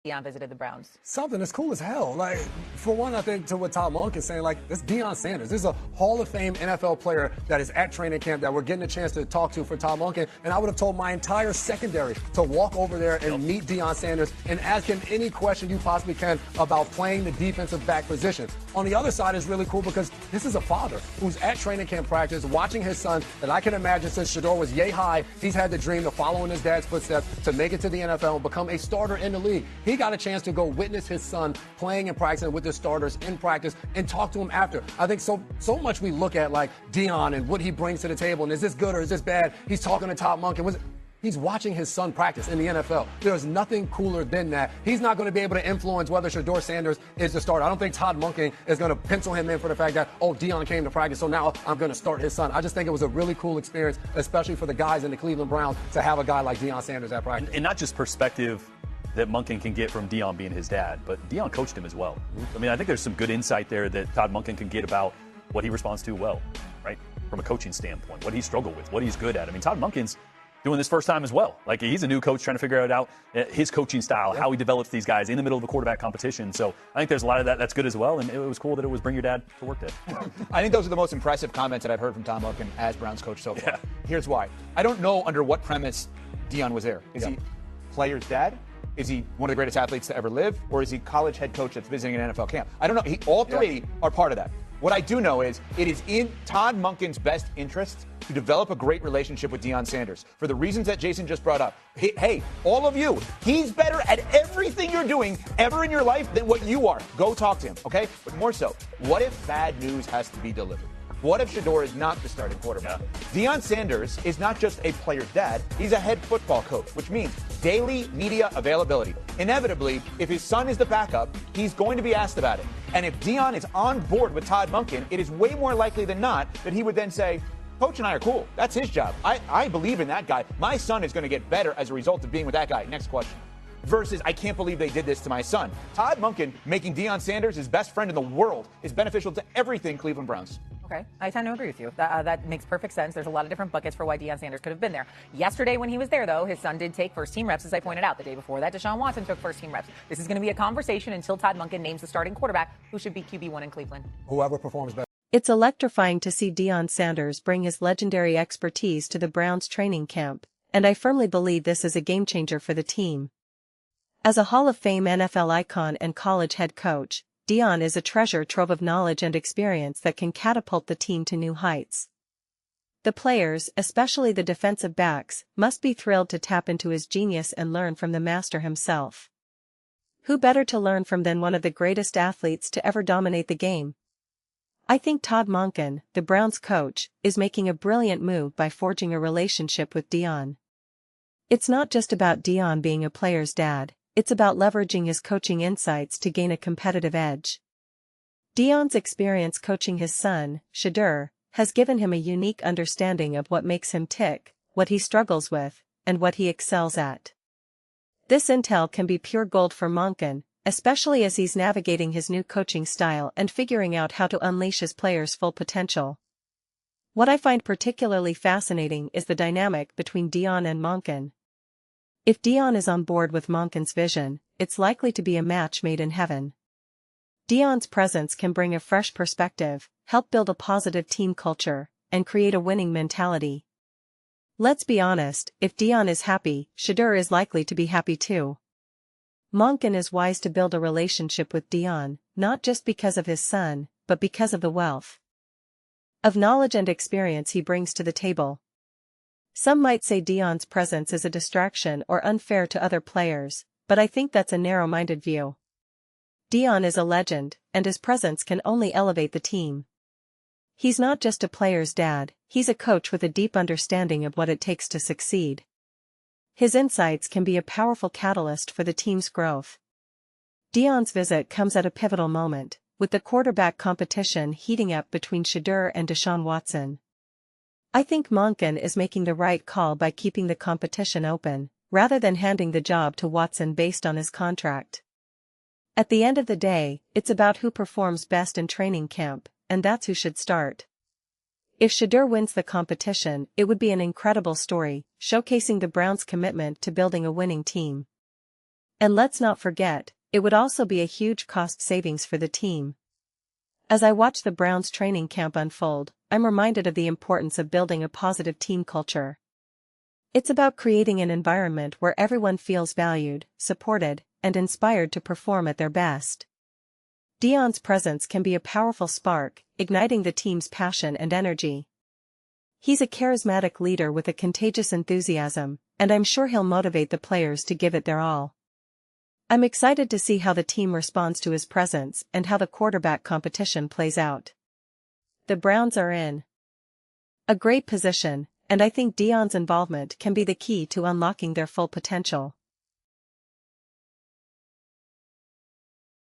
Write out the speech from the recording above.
Deion visited the Browns? Something that's cool as hell. Like, for one, I think to what Todd Monk is saying, like, this Deion Sanders. This is a Hall of Fame NFL player that is at training camp that we're getting a chance to talk to for Todd Monk. And I would have told my entire secondary to walk over there and meet Deion Sanders and ask him any question you possibly can about playing the defensive back position. On the other side is really cool because this is a father who's at training camp practice watching his son that I can imagine since Shedeur was yay high, he's had the dream of following his dad's footsteps to make it to the NFL and become a starter in the league. He got a chance to go witness his son playing and practicing with the starters in practice and talk to him after. I think so much we look at like Deion and what he brings to the table and is this good or is this bad? He's talking to Todd Monk and he's watching his son practice in the NFL. There's nothing cooler than that. He's not going to be able to influence whether Shedeur Sanders is the starter. I don't think Todd Monken is going to pencil him in for the fact that, oh, Deion came to practice, so now I'm going to start his son. I just think it was a really cool experience, especially for the guys in the Cleveland Browns, to have a guy like Deion Sanders at practice. And not just perspective that Monken can get from Deion being his dad, but Deion coached him as well. I mean, I think there's some good insight there that Todd Monken can get about what he responds to well, right? From a coaching standpoint, what he struggled with, what he's good at. I mean, Todd Monken's doing this first time as well. Like, he's a new coach trying to figure it out, his coaching style, how he develops these guys in the middle of a quarterback competition. So I think there's a lot of that that's good as well, and it was cool that it was bring your dad to work day. I think those are the most impressive comments that I've heard from Tom Monken as Browns coach so far. Here's why. I don't know under what premise Deion was there. Is he player's dad? Is he one of the greatest athletes to ever live? Or is he college head coach that's visiting an NFL camp? I don't know. All three are part of that. What I do know is it is in Todd Monken's best interest to develop a great relationship with Deion Sanders for the reasons that Jason just brought up. Hey, all of you, he's better at everything you're doing ever in your life than what you are. Go talk to him, okay? But more so, what if bad news has to be delivered? What if Shedeur is not the starting quarterback? Deion Sanders is not just a player's dad, he's a head football coach, which means daily media availability. Inevitably, if his son is the backup, he's going to be asked about it. And if Deion is on board with Todd Monken, it is way more likely than not that he would then say, Coach and I are cool. That's his job. I believe in that guy. My son is going to get better as a result of being with that guy. Next question. Versus, I can't believe they did this to my son. Todd Monken making Deion Sanders his best friend in the world is beneficial to everything Cleveland Browns. Okay, I tend to agree with you. That makes perfect sense. There's a lot of different buckets for why Deion Sanders could have been there. Yesterday when he was there, though, his son did take first-team reps, as I pointed out. The day before that, Deshaun Watson took first-team reps. This is going to be a conversation until Todd Monken names the starting quarterback who should be QB1 in Cleveland. Whoever performs better. It's electrifying to see Deion Sanders bring his legendary expertise to the Browns training camp, and I firmly believe this is a game-changer for the team. As a Hall of Fame NFL icon and college head coach, Deion is a treasure trove of knowledge and experience that can catapult the team to new heights. The players, especially the defensive backs, must be thrilled to tap into his genius and learn from the master himself. Who better to learn from than one of the greatest athletes to ever dominate the game? I think Todd Monken, the Browns coach, is making a brilliant move by forging a relationship with Deion. It's not just about Deion being a player's dad. It's about leveraging his coaching insights to gain a competitive edge. Deion's experience coaching his son, Shedeur, has given him a unique understanding of what makes him tick, what he struggles with, and what he excels at. This intel can be pure gold for Monken, especially as he's navigating his new coaching style and figuring out how to unleash his players' full potential. What I find particularly fascinating is the dynamic between Deion and Monken. If Deion is on board with Monken's vision, it's likely to be a match made in heaven. Deion's presence can bring a fresh perspective, help build a positive team culture, and create a winning mentality. Let's be honest, if Deion is happy, Shedeur is likely to be happy too. Monken is wise to build a relationship with Deion, not just because of his son, but because of the wealth of knowledge and experience he brings to the table. Some might say Deion's presence is a distraction or unfair to other players, but I think that's a narrow-minded view. Deion is a legend, and his presence can only elevate the team. He's not just a player's dad, he's a coach with a deep understanding of what it takes to succeed. His insights can be a powerful catalyst for the team's growth. Deion's visit comes at a pivotal moment, with the quarterback competition heating up between Shedeur and Deshaun Watson. I think Monken is making the right call by keeping the competition open, rather than handing the job to Watson based on his contract. At the end of the day, it's about who performs best in training camp, and that's who should start. If Shedeur wins the competition, it would be an incredible story, showcasing the Browns' commitment to building a winning team. And let's not forget, it would also be a huge cost savings for the team. As I watch the Browns training camp unfold, I'm reminded of the importance of building a positive team culture. It's about creating an environment where everyone feels valued, supported, and inspired to perform at their best. Deion's presence can be a powerful spark, igniting the team's passion and energy. He's a charismatic leader with a contagious enthusiasm, and I'm sure he'll motivate the players to give it their all. I'm excited to see how the team responds to his presence and how the quarterback competition plays out. The Browns are in a great position, and I think Deion's involvement can be the key to unlocking their full potential.